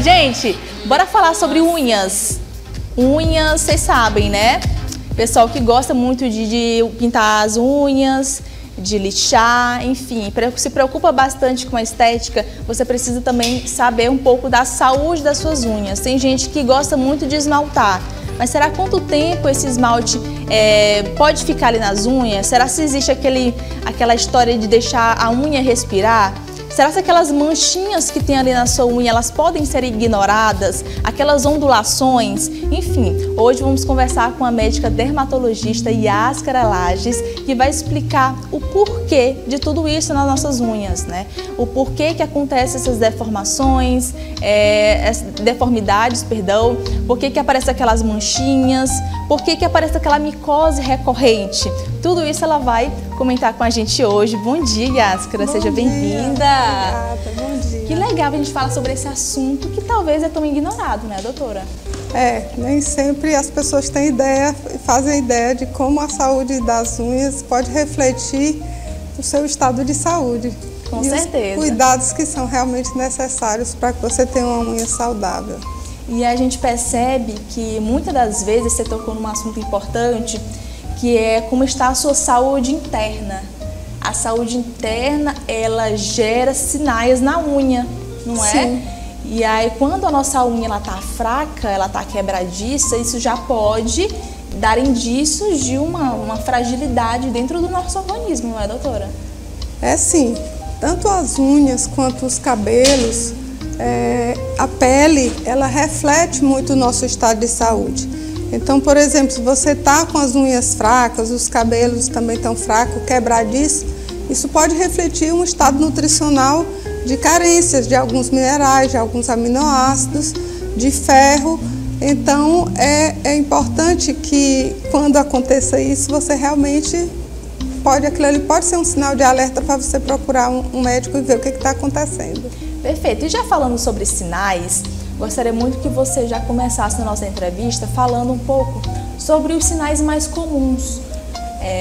Gente, bora falar sobre unhas. Unhas, vocês sabem, né? Pessoal que gosta muito de pintar as unhas, de lixar, enfim, se preocupa bastante com a estética, você precisa também saber um pouco da saúde das suas unhas. Tem gente que gosta muito de esmaltar, mas será quanto tempo esse esmalte pode ficar ali nas unhas? Será se existe aquela história de deixar a unha respirar? Será que aquelas manchinhas que tem ali na sua unha, elas podem ser ignoradas? Aquelas ondulações? Enfim, hoje vamos conversar com a médica dermatologista Yáscara Lages, que vai explicar o porquê de tudo isso nas nossas unhas, né? O porquê que acontecem essas deformações, deformidades, perdão, por que aparecem aquelas manchinhas, por que aparece aquela micose recorrente. Tudo isso ela vai comentar com a gente hoje. Bom dia, Yáscara, seja bem-vinda. Obrigada, bom dia. Que legal a gente falar sobre esse assunto que talvez é tão ignorado, né, doutora? Nem sempre as pessoas têm ideia, fazem ideia de como a saúde das unhas pode refletir o seu estado de saúde. Com e certeza. Os cuidados que são realmente necessários para que você tenha uma unha saudável. E a gente percebe que muitas das vezes você tocou num assunto importante, que é como está a sua saúde interna. A saúde interna, ela gera sinais na unha, não é? Sim. E aí, quando a nossa unha ela tá fraca, ela tá quebradiça, isso já pode dar indícios de uma fragilidade dentro do nosso organismo, não é, doutora? Sim. Tanto as unhas quanto os cabelos, a pele, ela reflete muito o nosso estado de saúde. Então, por exemplo, se você está com as unhas fracas, os cabelos também estão fracos, quebradiços, isso pode refletir um estado nutricional de carências de alguns minerais, de alguns aminoácidos, de ferro. Então, é importante que quando aconteça isso, você realmente aquilo ali pode ser um sinal de alerta para você procurar um médico e ver o que está acontecendo. Perfeito. E já falando sobre sinais, gostaria muito que você já começasse a nossa entrevista falando um pouco sobre os sinais mais comuns.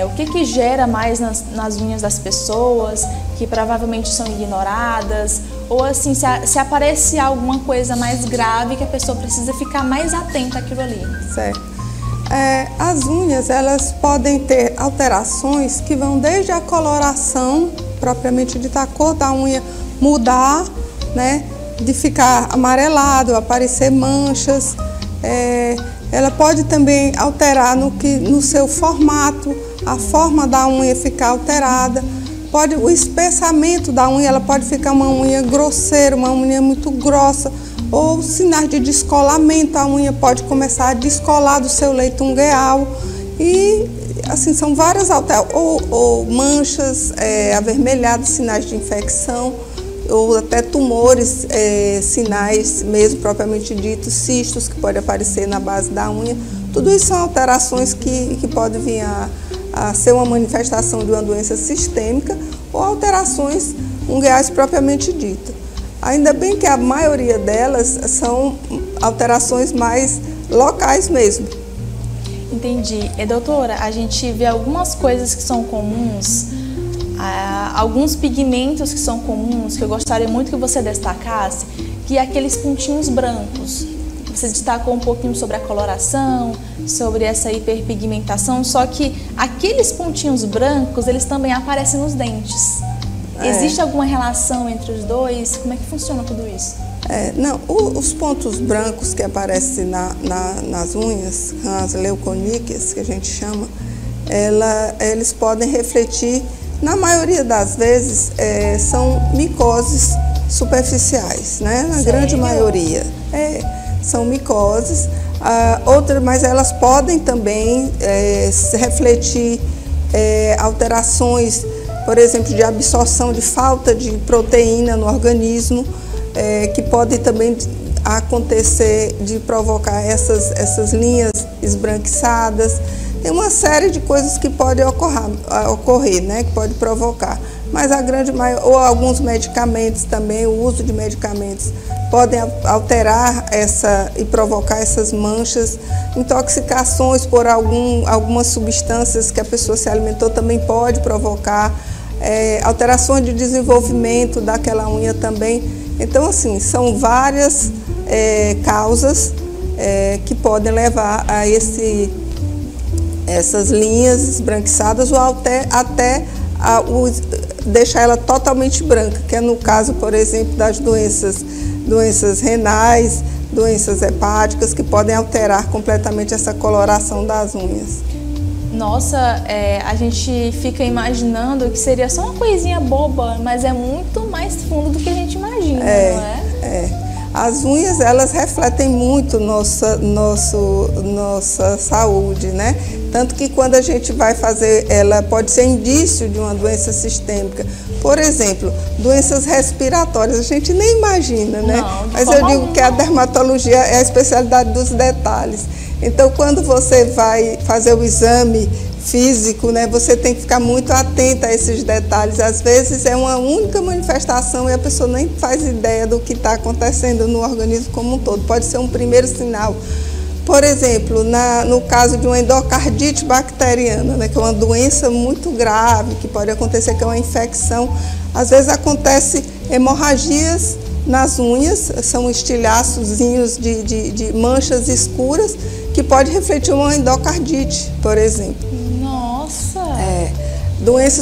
O que gera mais nas unhas das pessoas, que provavelmente são ignoradas, ou assim, se aparece alguma coisa mais grave que a pessoa precisa ficar mais atenta àquilo ali. Certo. As unhas, elas podem ter alterações que vão desde a coloração, propriamente dita, a cor da unha mudar, né? De ficar amarelado, aparecer manchas. Ela pode também alterar no seu formato, a forma da unha ficar alterada. O espessamento da unha, ela pode ficar uma unha grosseira, uma unha muito grossa, ou sinais de descolamento, a unha pode começar a descolar do seu leito ungueal. E assim, são várias alterações, ou manchas avermelhadas, sinais de infecção, ou até tumores, sinais mesmo propriamente ditos, cistos que podem aparecer na base da unha. Tudo isso são alterações que podem vir a ser uma manifestação de uma doença sistêmica ou alterações ungueais propriamente ditas. Ainda bem que a maioria delas são alterações mais locais mesmo. Entendi. Doutora, a gente vê algumas coisas que são comuns, alguns pigmentos que são comuns, que eu gostaria muito que você destacasse, que é aqueles pontinhos brancos. Você destacou um pouquinho sobre a coloração, sobre essa hiperpigmentação, só que aqueles pontinhos brancos, eles também aparecem nos dentes. Existe alguma relação entre os dois? Como é que funciona tudo isso? Não, os pontos brancos que aparecem nas unhas, as leuconíqueas, que a gente chama, eles podem refletir, na maioria das vezes, são micoses superficiais, né? Na grande maioria. São micoses, mas elas podem também refletir alterações, por exemplo, de absorção, de falta de proteína no organismo, que pode também acontecer de provocar essas linhas esbranquiçadas. Tem uma série de coisas que podem ocorrer, né, que pode provocar. Mas a grande maioria, ou alguns medicamentos também, o uso de medicamentos podem alterar e provocar essas manchas. Intoxicações por algumas substâncias que a pessoa se alimentou também pode provocar. Alterações de desenvolvimento daquela unha também. Então, assim, são várias causas que podem levar a essas linhas esbranquiçadas ou até deixar ela totalmente branca, que é no caso, por exemplo, das doenças renais, doenças hepáticas, que podem alterar completamente essa coloração das unhas. Nossa, a gente fica imaginando que seria só uma coisinha boba, mas é muito mais fundo do que a gente imagina, não é? As unhas, elas refletem muito nossa saúde, né? Tanto que quando a gente vai fazer, ela pode ser indício de uma doença sistêmica. Por exemplo, doenças respiratórias, a gente nem imagina, né? Mas eu digo que a dermatologia é a especialidade dos detalhes. Então, quando você vai fazer o exame físico, né, você tem que ficar muito atenta a esses detalhes. Às vezes é uma única manifestação e a pessoa nem faz ideia do que está acontecendo no organismo como um todo. Pode ser um primeiro sinal. Por exemplo, no caso de uma endocardite bacteriana, né, que é uma doença muito grave, que pode acontecer, que é uma infecção, às vezes acontece hemorragias nas unhas, são estilhaçozinhos de manchas escuras, que pode refletir uma endocardite, por exemplo. Nossa!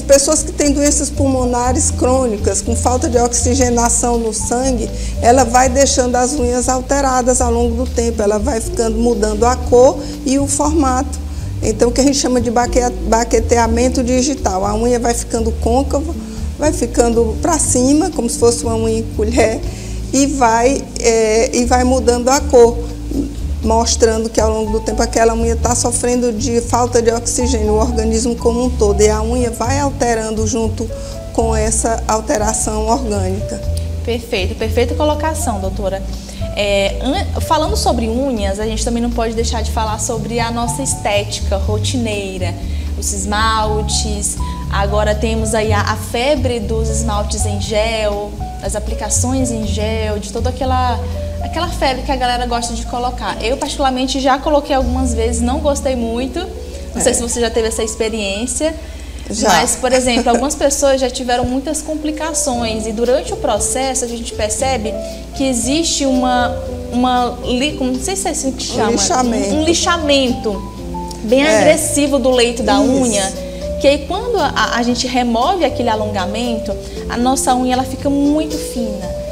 Pessoas que têm doenças pulmonares crônicas, com falta de oxigenação no sangue, ela vai deixando as unhas alteradas ao longo do tempo, ela vai mudando a cor e o formato. Então, o que a gente chama de baqueteamento digital. A unha vai ficando côncava, vai ficando para cima, como se fosse uma unha em colher, e vai mudando a cor, mostrando que ao longo do tempo aquela unha está sofrendo de falta de oxigênio, o organismo como um todo, e a unha vai alterando junto com essa alteração orgânica. Perfeito, perfeita colocação, doutora. Falando sobre unhas, a gente também não pode deixar de falar sobre a nossa estética rotineira, os esmaltes. Agora temos aí a febre dos esmaltes em gel, as aplicações em gel, de toda aquela febre que a galera gosta de colocar. Eu, particularmente, já coloquei algumas vezes, não gostei muito. Não sei se você já teve essa experiência. Já. Mas, por exemplo, algumas pessoas já tiveram muitas complicações e durante o processo a gente percebe que existe não sei se é assim que chama, um lixamento bem agressivo do leito da unha, que aí quando a gente remove aquele alongamento, a nossa unha ela fica muito fina.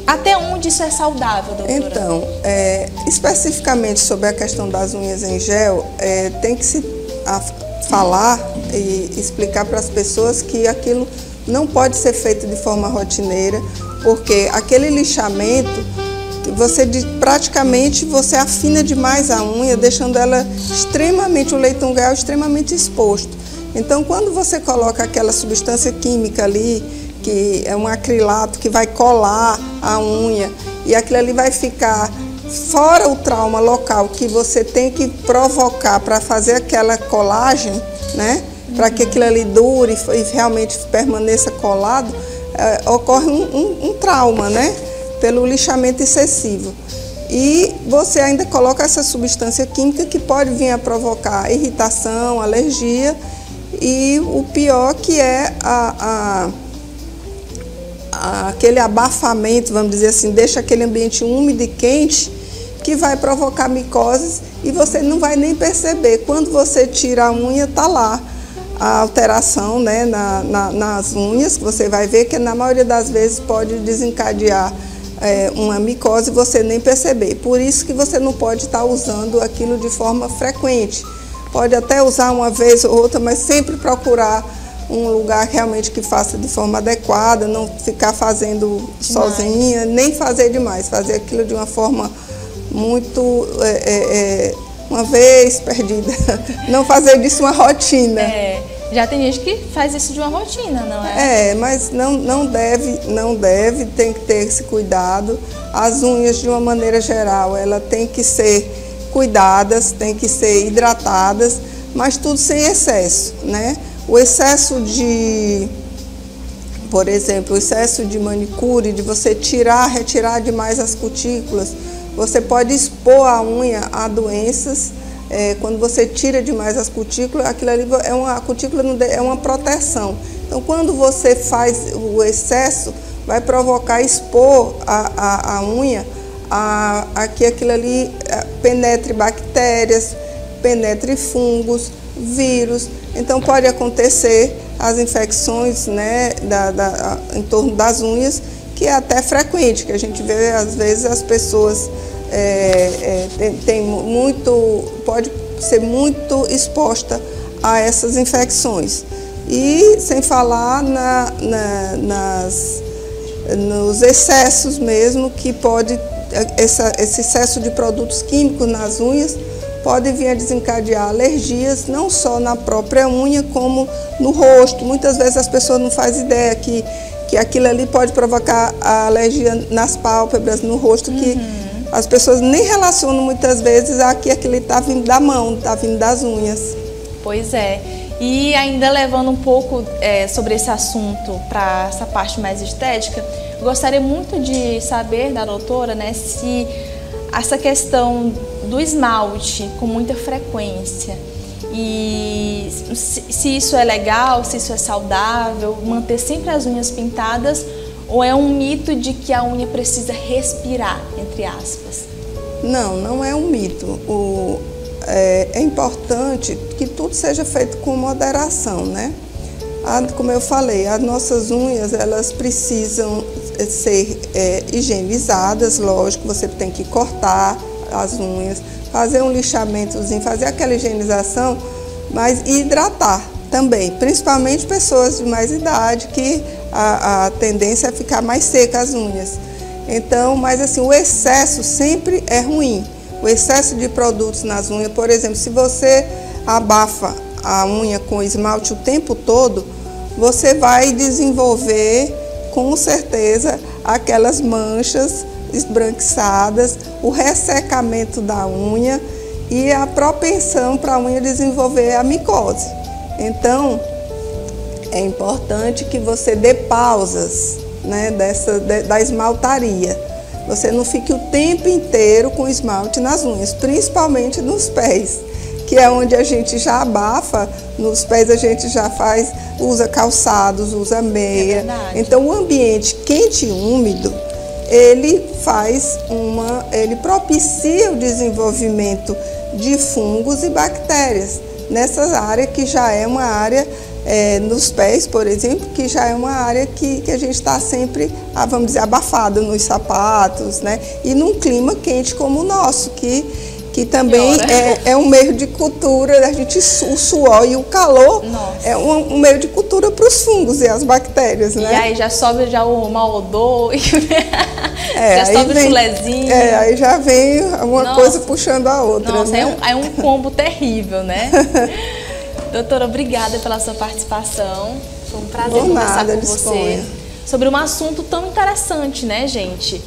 Até onde isso é saudável, doutora? Então, especificamente sobre a questão das unhas em gel, tem que se falar e explicar para as pessoas que aquilo não pode ser feito de forma rotineira, porque aquele lixamento, praticamente você afina demais a unha, deixando ela o leito ungueal extremamente exposto. Então, quando você coloca aquela substância química ali, que é um acrilato que vai colar a unha, e aquilo ali vai ficar fora o trauma local que você tem que provocar para fazer aquela colagem, né? Para que aquilo ali dure e realmente permaneça colado, ocorre um trauma, né? Pelo lixamento excessivo. E você ainda coloca essa substância química que pode vir a provocar irritação, alergia, e o pior que é aquele abafamento, vamos dizer assim, deixa aquele ambiente úmido e quente, que vai provocar micoses e você não vai nem perceber. Quando você tira a unha, está lá a alteração, né, nas unhas, que você vai ver que na maioria das vezes pode desencadear uma micose e você nem perceber. Por isso que você não pode estar usando aquilo de forma frequente. Pode até usar uma vez ou outra, mas sempre procurar um lugar realmente que faça de forma adequada, não ficar fazendo sozinha, nem fazer demais, fazer aquilo de uma forma muito, uma vez perdida, não fazer disso uma rotina. Já tem gente que faz isso de uma rotina, não é? Mas não deve, tem que ter esse cuidado. As unhas, de uma maneira geral, ela tem que ser cuidadas, tem que ser hidratadas, mas tudo sem excesso, né? O excesso por exemplo, o excesso de manicure, de você retirar demais as cutículas, você pode expor a unha a doenças. Quando você tira demais as cutículas, aquilo ali a cutícula é uma proteção. Então, quando você faz o excesso, vai provocar expor a unha a que aquilo ali penetre bactérias, penetre fungos, vírus. Então pode acontecer as infecções, né, em torno das unhas, que é até frequente, que a gente vê às vezes as pessoas pode ser muito exposta a essas infecções. E sem falar nos excessos mesmo, que pode, esse excesso de produtos químicos nas unhas pode vir a desencadear alergias, não só na própria unha, como no rosto. Muitas vezes as pessoas não fazem ideia que aquilo ali pode provocar a alergia nas pálpebras, no rosto, que as pessoas nem relacionam muitas vezes a que aquilo está vindo da mão, está vindo das unhas. Pois é. E ainda levando um pouco sobre esse assunto para essa parte mais estética, eu gostaria muito de saber da doutora, né, se essa questão do esmalte com muita frequência e se isso é legal, se isso é saudável, manter sempre as unhas pintadas, ou é um mito de que a unha precisa respirar, entre aspas? Não, não é um mito. É importante que tudo seja feito com moderação, né? Como eu falei, as nossas unhas, elas precisam ser higienizadas, lógico, você tem que cortar as unhas, fazer um lixamentozinho, fazer aquela higienização, mas hidratar também, principalmente pessoas de mais idade, que a tendência é ficar mais seca as unhas. Então, mas assim, o excesso sempre é ruim. O excesso de produtos nas unhas, por exemplo, se você abafa a unha com esmalte o tempo todo, você vai desenvolver, com certeza, aquelas manchas esbranquiçadas, o ressecamento da unha e a propensão para a unha desenvolver a micose. Então, é importante que você dê pausas, né, da esmaltaria. Você não fique o tempo inteiro com esmalte nas unhas, principalmente nos pés, que é onde a gente já abafa. Nos pés a gente já usa calçados, usa meia. Então o ambiente quente e úmido, ele propicia o desenvolvimento de fungos e bactérias nessa área, que já é uma área, nos pés, por exemplo, que já é uma área que a gente está sempre, vamos dizer, abafado nos sapatos, né? E num clima quente como o nosso, que também é um meio de cultura, o suor e o calor. Nossa. É um meio de cultura para os fungos e as bactérias, né? E aí já sobe o mau odor, já sobe o chulezinho. Aí já vem uma coisa puxando a outra. Nossa, né? é um combo terrível, né? Doutora, obrigada pela sua participação. Foi um prazer conversar com você sobre um assunto tão interessante, né, gente?